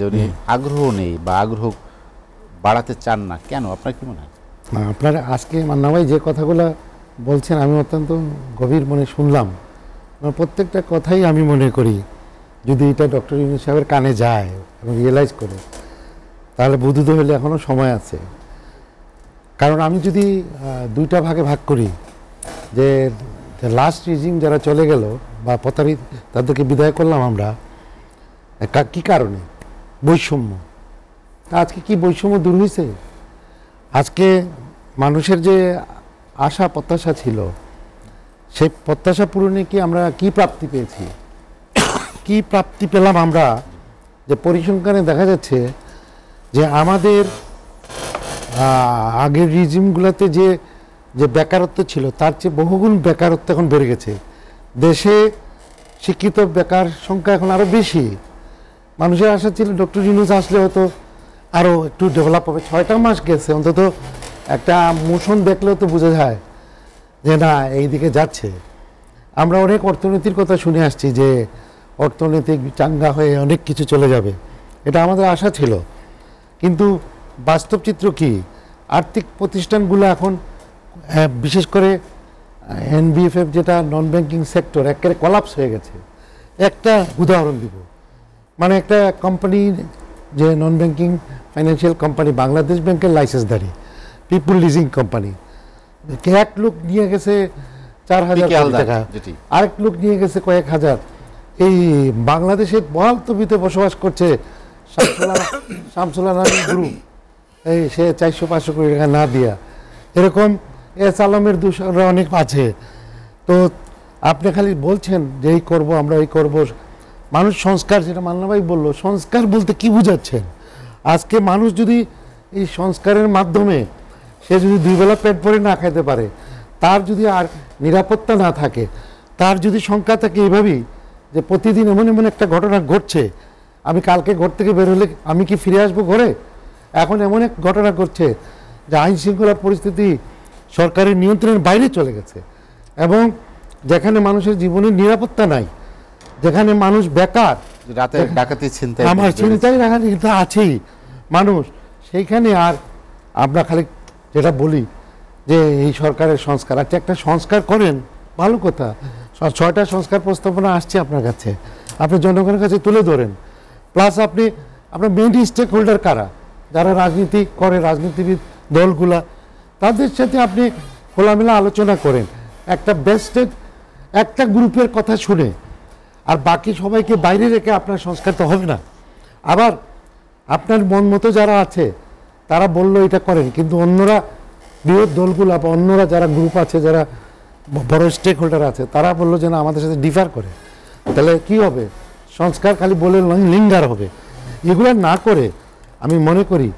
যদি আগ্রহ নেই বা আগ্রহ বাড়াতে চান না কেন, আপনার কি মনে হয়? আপনার আজকে মান্না ভাই যে কথাগুলো বলছেন আমি অত্যন্ত গভীর মনে শুনলাম। প্রত্যেকটা কথাই আমি মনে করি যদি এটা ডক্টর ইউনূস সাহেবের কানে যায় এবং রিয়েলাইজ করে তাহলে বুদ্ধ হলে এখনও সময় আছে। কারণ আমি যদি দুইটা ভাগে ভাগ করি যে লাস্ট রিজিম যারা চলে গেল বা প্রতারিত তাদেরকে বিদায় করলাম আমরা কি কারণে? বৈষম্য। আজকে কি বৈষম্য দূর হয়েছে? আজকে মানুষের যে আশা প্রত্যাশা ছিল সেই প্রত্যাশা পূরণে কি আমরা কি প্রাপ্তি পেয়েছি? কি প্রাপ্তি পেলাম আমরা? যে পরিসংখ্যানে দেখা যাচ্ছে যে আমাদের আগের রিজিমগুলোতে যে যে বেকারত্ব ছিল তার চেয়ে বহুগুণ বেকারত্ব এখন বেড়ে গেছে। দেশে শিক্ষিত বেকার সংখ্যা এখন আরও বেশি। মানুষের আশা ছিল ডক্টর ইউনূস আসলে হয়তো আরও একটু ডেভেলপ হবে। 6টা মাস গেছে, অন্তত একটা মোশন দেখলেও তো বোঝা যায় যে না এই দিকে যাচ্ছে। আমরা অনেক অর্থনীতির কথা শুনে আসছি যে অর্থনৈতিক চাঙ্গা হয়ে অনেক কিছু চলে যাবে, এটা আমাদের আশা ছিল। কিন্তু বাস্তব চিত্র কি? আর্থিক প্রতিষ্ঠানগুলো এখন বিশেষ করে এনবিএফএফ যেটা নন ব্যাংকিং সেক্টর একেবারে কলাপস হয়ে গেছে। একটা উদাহরণ দিব, মানে একটা কোম্পানি যে non banking financial company Bangladesh ব্যাংকের লাইসেন্সধারী পিপুল লিজিং কোম্পানি, এক লোক নিয়ে গেছে 4,000 টাকা, আরেক লোক নিয়ে গেছে কয়েক হাজার। এই বাংলাদেশের বহালতবিতে বসবাস করছে শামসুল আনানি গ্রুপ, এই সে 400-500 কোটি টাকা না দিয়া, এরকম এস আলমের দূষণরা অনেক আছে। তো আপনি খালি বলছেন যে এই করবো আমরা এই করবো। মানুষ সংস্কার, যেটা মান্না ভাই বললো, সংস্কার বলতে কি বুঝাচ্ছেন? আজকে মানুষ যদি এই সংস্কারের মাধ্যমে সে যদি 2 বেলা পেট ভরে না খাইতে পারে, তার যদি আর নিরাপত্তা না থাকে, তার যদি সংখ্যা থাকে এইভাবেই যে প্রতিদিন এমন এমন একটা ঘটনা ঘটছে, আমি কালকে ঘর থেকে বের হলে আমি কি ফিরে আসবো ঘরে? এখন এমন এক ঘটনা ঘটছে যে আইন শৃঙ্খলা পরিস্থিতি সরকারের নিয়ন্ত্রণের বাইরে চলে গেছে, এবং যেখানে মানুষের জীবনের নিরাপত্তা নাই, যেখানে মানুষ বেকার, রাতে ডাকাতি ছিনতাই, আমার চিন্তাই রাখা কিন্তু আছেই মানুষ, সেইখানে আর আমরা খালি যেটা বলি যে এই সরকারের সংস্কার, আচ্ছা একটা সংস্কার করেন ভালো কথা, 6টা সংস্কার প্রস্তাবনা আসছে আপনার কাছে, আপনি জনগণের কাছে তুলে ধরেন। প্লাস আপনার মেইন স্টেক হোল্ডার কারা? যারা রাজনীতি করে, রাজনীতিবিদ দলগুলা, তাদের সাথে আপনি খোলামেলা আলোচনা করেন, একটা বেস্টেড একটা গ্রুপের কথা শুনে, আর বাকি সবাইকে বাইরে রেখে আপনার সংস্কার তো হবে না। আবার আপনার মন মতো যারা আছে তারা বললো এটা করেন, কিন্তু অন্যরা বৃহৎ দলগুলো বা অন্যরা যারা গ্রুপ আছে, যারা বড় স্টেক হোল্ডার আছে, তারা বললো যে না আমাদের সাথে ডিফার করে, তাহলে কি হবে? সংস্কার খালি বলে লিঙ্গার হবে। এগুলো না করে আমি মনে করি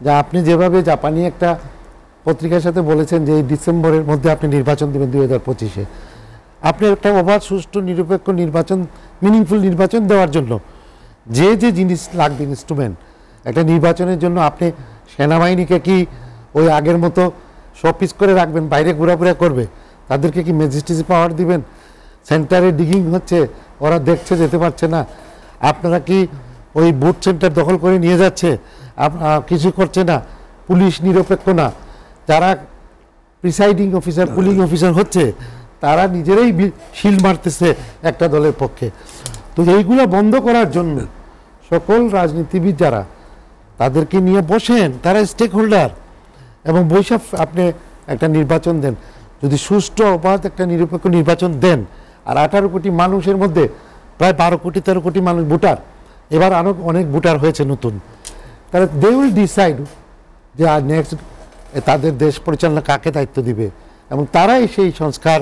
যে আপনি যেভাবে জাপানি একটা পত্রিকার সাথে বলেছেন যে এই ডিসেম্বরের মধ্যে আপনি নির্বাচন দেবেন 2025-এ, আপনি একটা অবাধ সুষ্ঠু নিরপেক্ষ নির্বাচন, মিনিংফুল নির্বাচন দেওয়ার জন্য যে যে জিনিস লাগবে ইনস্ট্রুমেন্ট একটা নির্বাচনের জন্য, আপনি সেনাবাহিনীকে কি ওই আগের মতো শপিস করে রাখবেন, বাইরে ঘোরাফেরা করবে? তাদেরকে কি ম্যাজিস্ট্রেসি পাওয়ার দিবেন? সেন্টারে ডিগিং হচ্ছে, ওরা দেখছে যেতে পারছে না, আপনারা কি ওই বুথ সেন্টার দখল করে নিয়ে যাচ্ছে, কিছু করছে না, পুলিশ নিরপেক্ষ না, যারা প্রিসাইডিং অফিসার পুলিং অফিসার হচ্ছে তারা নিজেরাই শিল্ড মারতেছে একটা দলের পক্ষে। তো এইগুলো বন্ধ করার জন্য সকল রাজনীতিবিদ যারা, তাদেরকে নিয়ে বসেন, তারা স্টেক হোল্ডার, এবং বৈশাখ আপনি একটা নির্বাচন দেন, যদি সুষ্ঠু অবাধ একটা নিরপেক্ষ নির্বাচন দেন, আর 18 কোটি মানুষের মধ্যে প্রায় 12-13 কোটি মানুষ ভোটার, এবার আরও অনেক ভোটার হয়েছে নতুন, তারা দে উইল ডিসাইড যে আর নেক্সট তাদের দেশ পরিচালনা কাকে দায়িত্ব দিবে, এবং তারাই সেই সংস্কার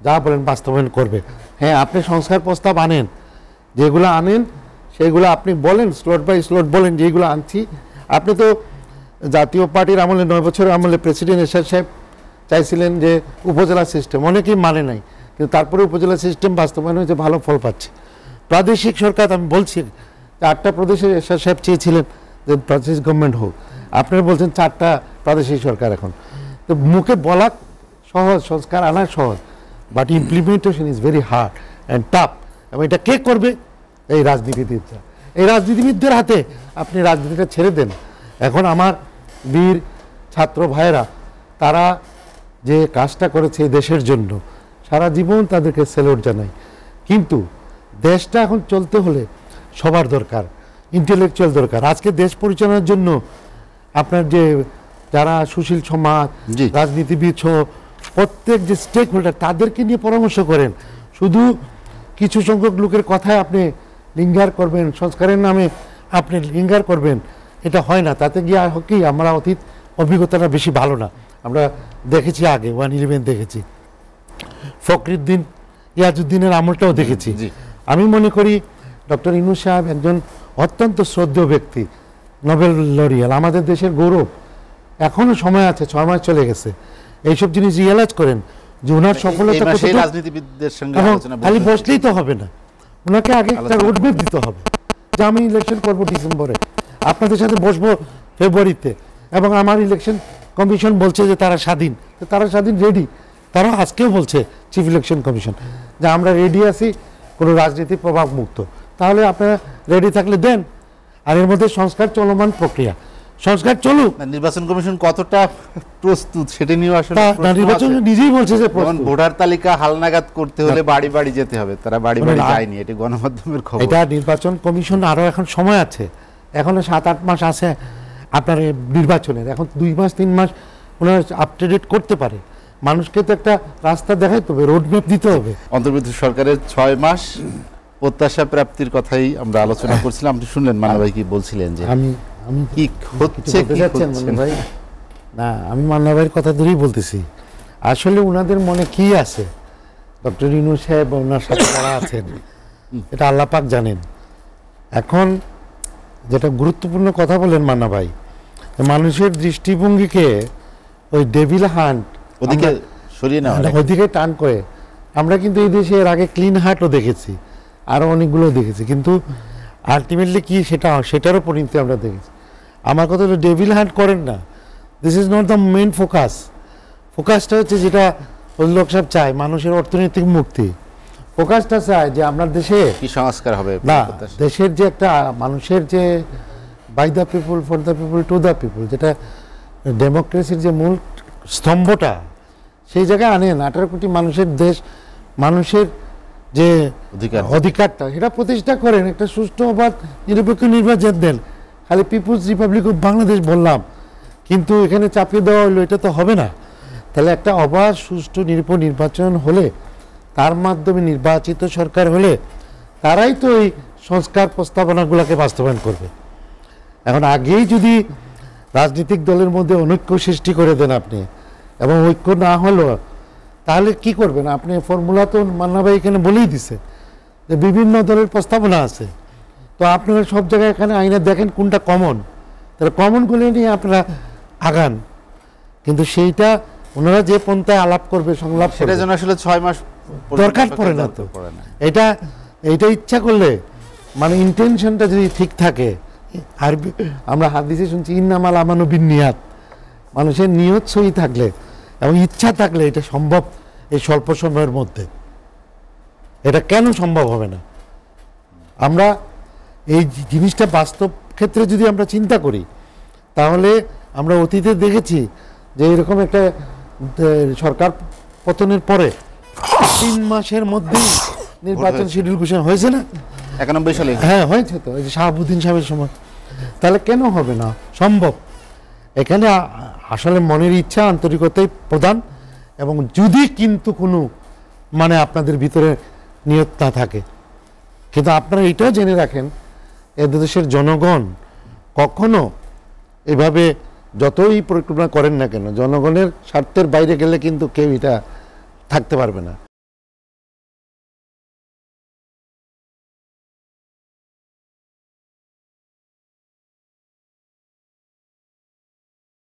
যা বলেন বাস্তবায়ন করবে। হ্যাঁ, আপনি সংস্কার প্রস্তাব আনেন, যেগুলো আনেন সেইগুলো আপনি বলেন, স্লট বাই স্লট বলেন যেগুলো আনছি। আপনি তো জাতীয় পার্টির আমলে 9 বছরের আমলে প্রেসিডেন্ট এরশাদ সাহেব চাইছিলেন যে উপজেলা সিস্টেম, অনেকেই মানে নাই, কিন্তু তারপরে উপজেলা সিস্টেম বাস্তবায়ন হয়েছে, ভালো ফল পাচ্ছে। প্রাদেশিক সরকার, আমি বলছি 8টা প্রদেশের এরশাদ সাহেব চেয়েছিলেন যে প্রাদেশিক গভর্নমেন্ট হোক, আপনারা বলছেন 4টা প্রাদেশিক সরকার। এখন তো মুখে বলা সহজ, সংস্কার আনা সহজ, but implementation is very hard and tough. এবং এটা কে করবে? এই রাজনীতিবিদরা। এই রাজনীতিবিদদের হাতে আপনি রাজনীতিটা ছেড়ে দেন। এখন আমার বীর ছাত্র ভাইয়েরা তারা যে কাজটা করেছে এই দেশের জন্য সারা জীবন তাদেরকে স্যালুট জানাই। কিন্তু দেশটা এখন চলতে হলে সবার দরকার, ইন্টেলেকচুয়াল দরকার। আজকে দেশ পরিচালনার জন্য আপনার যে যারা সুশীল সমাজ, জি। রাজনীতিবিদ সহ প্রত্যেক যে স্টেক হোল্ডার তাদেরকে নিয়ে পরামর্শ করেন। শুধু কিছু সংখ্যক লোকের কথায় আপনি লিঙ্গার করবেন, সংস্কারের নামে আপনি লিঙ্গার করবেন, এটা হয় না। তাতে গিয়ে আর কি আমরা অতীত অভিজ্ঞতাটা বেশি ভালো না। আমরা দেখেছি আগে 111 দেখেছি, ফখরুদ্দিন ইয়াজউদ্দিনের আমলটাও দেখেছি। জি। আমি মনে করি ডক্টর ইউনূস সাহেব একজন অত্যন্ত শ্রদ্ধেয় ব্যক্তি, নোবেল লরিয়াল, আমাদের দেশের গৌরব। এখনো সময় আছে, 6 মাস চলে গেছে। এইসব জিনিস রিয়েলাইজ করেন যে ওনার সফলতা এই মাসে কতটুকু। রাজনীতিবিদদের সঙ্গে এবং আলোচনা খালি বলতে বসলেই তো হবে না, ওনাকে আগে একটা আলোচনা রোডম্যাপ দিতে হবে যে আমি ইলেকশন করবো ডিসেম্বরে, আপনাদের সাথে বসবো ফেব্রুয়ারিতে, এবং আমার ইলেকশন কমিশন বলছে যে তারা স্বাধীন, তো তারা স্বাধীন রেডি। তারা আজকেও বলছে চিফ ইলেকশন কমিশন যে আমরা রেডি আছি কোনো রাজনীতির প্রভাব মুক্ত। তাহলে আপনারা রেডি থাকলে দেন। আর এর মধ্যে সংস্কার চলমান প্রক্রিয়া, সংস্কার চলুক। না, নির্বাচন কমিশন কতটা প্রস্তুত সেটা নিয়ে আসলে প্রশ্ন নির্বাচন আছে। নিজেই বলছে যে যেমন প্রস্তুত। ভোটার তালিকা হালনাগাদ করতে হলে বাড়ি বাড়ি যেতে হবে, তারা বাড়ি বাড়ি না। যায়নি, এটি গণমাধ্যমের খবর। এটা নির্বাচন কমিশন আরও এখন সময় আছে, এখনো 7-8 মাস আছে আপনার এই নির্বাচনের। এখন 2 মাস 3 মাস ওনারা আপ টু ডেট করতে পারে। মানুষকে তো একটা রাস্তা দেখাইতে হবে, রোডম্যাপ দিতে হবে। অন্তর্বর্তী সরকারের 6 মাস প্রত্যাশা প্রাপ্তির কথাই আমরা আলোচনা করছিলাম। আপনি শুনলেন মান্না ভাই কি বলছিলেন যে আমি আমি কি হচ্ছে বলতে কি চাচ্ছেন হচ্ছে মান্না ভাই? না, আমি মান্না ভাইয়ের কথা ধরেই বলতেছি। আসলে ওনাদের মনে কি আছে, ডক্টর ইউনূস সাহেব ওনার সাথে যারা আছেন, এটা আল্লাহ পাক জানেন। এখন যেটা গুরুত্বপূর্ণ কথা বলেন মান্না ভাই, মানুষের দৃষ্টিভঙ্গিকে ওই ডেভিল হান্ট ওদিকে সরিয়ে নেওয়া হয়। ওদিকে টান করে। আমরা কিন্তু এই দেশে এর আগে ক্লিন হার্টও দেখেছি, আরও অনেকগুলো দেখেছি, কিন্তু আলটিমেটলি কি সেটারও পরিণতি আমরা দেখেছি। আমার কথা হলো ডেভিল হান্ট করেন না, this is not the main focus. ফোকাসটা হচ্ছে যেটা লোক সব চায়, মানুষের অর্থনৈতিক মুক্তি। ফোকাসটা চায় যে আপনার দেশে কি সংস্কার হবে না, প্রত্যাশা। দেশের যে একটা মানুষের যে by the people for the people to the people, যেটা ডেমোক্রেসির যে মূল স্তম্ভটা, সেই জায়গায় আনেন। 18 কোটি মানুষের দেশ, মানুষের যে অধিকারটা সেটা প্রতিষ্ঠা করেন। একটা সুষ্ঠু অবাধ নিরপেক্ষ নির্বাচন দেন। খালি পিপুলস রিপাবলিক অফ বাংলাদেশ বললাম, কিন্তু এখানে চাপিয়ে দেওয়া হলো, এটা তো হবে না। তাহলে একটা অবাধ সুষ্ঠু নিরপেক্ষ নির্বাচন হলে, তার মাধ্যমে নির্বাচিত সরকার হলে, তারাই তো এই সংস্কার প্রস্তাবনাগুলোকে বাস্তবায়ন করবে। এখন আগেই যদি রাজনৈতিক দলের মধ্যে অনৈক্য সৃষ্টি করে দেন আপনি, এবং ঐক্য না হলো, তাহলে কি করবেন আপনি? ফর্মুলা তো মান্না ভাই এখানে বলেই দিছে যে বিভিন্ন দলের প্রস্তাবনা আছে, তো আপনারা সব জায়গায় এখানে আইনে দেখেন কোনটা কমন, তাহলে কমনগুলো নিয়ে আপনারা আগান। কিন্তু সেইটা ওনারা যে পন্থায় আলাপ করবে, সংলাপ করবে, সেটার জন্য আসলে 6 মাস দরকার পড়ে না তো। এইটা ইচ্ছা করলে, মানে ইন্টেনশনটা যদি ঠিক থাকে, আর আমরা হাদিসে শুনছি ইন্নামাল আমানু বিন্নিয়াত, মানুষের নিয়ত সহি থাকলে এবং ইচ্ছা থাকলে এটা সম্ভব এই স্বল্প সময়ের মধ্যে। এটা কেন সম্ভব হবে না? আমরা এই জিনিসটা বাস্তব ক্ষেত্রে যদি আমরা চিন্তা করি, তাহলে আমরা অতীতে দেখেছি যে এরকম একটা সরকার পতনের পরে 3 মাসের মধ্যেই নির্বাচন শিডিউল ঘোষণা হয়েছে না? 91 সালে হ্যাঁ হয়েছে তো, এই যে শাহাবুদ্দিন সাহেবের সময়। তাহলে কেন হবে না? সম্ভব। এখানে আসলে মনের ইচ্ছা, আন্তরিকতাই প্রধান। এবং যদি কিন্তু কোনো মানে আপনাদের ভিতরে নিয়ত না থাকে, কিন্তু আপনারা এটাও জেনে রাখেন, এদেশের জনগণ কখনো এভাবে যতই পরিকল্পনা করেন না কেন, জনগণের স্বার্থের বাইরে গেলে কিন্তু কেউ এটা থাকতে পারবে না।